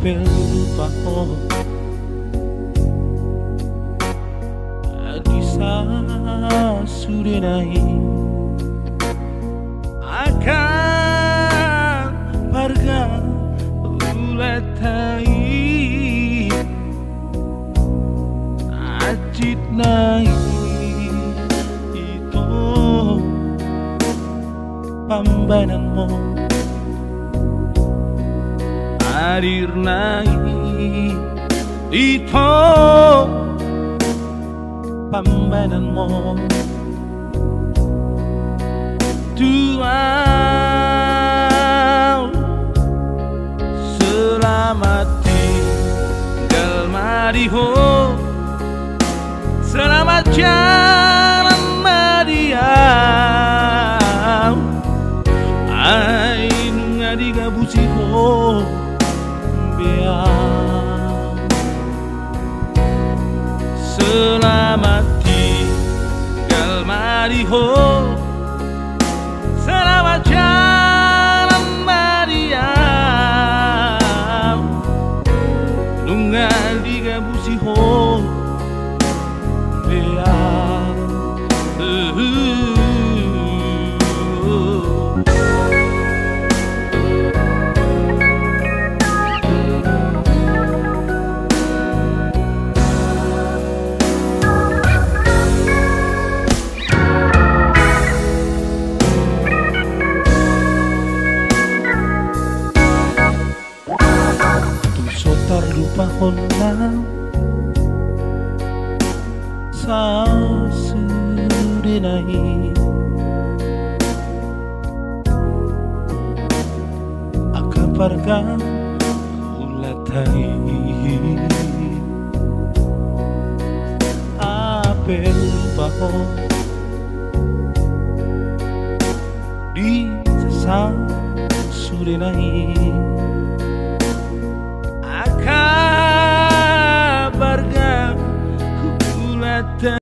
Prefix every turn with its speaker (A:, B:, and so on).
A: Aperpaho Agisa surenai Akan parga ulatai Ajit nai Ito pambananmu Hadir naik itu pambananmu Tuhan selamat tinggal mariho selamat jalan Mariam ai nunga digabusiho selamat tinggal mariho selamat jalan Mariam nungal digabusiho beang lupa honang sa surenai akaparga ulatai apel baho di sa surenai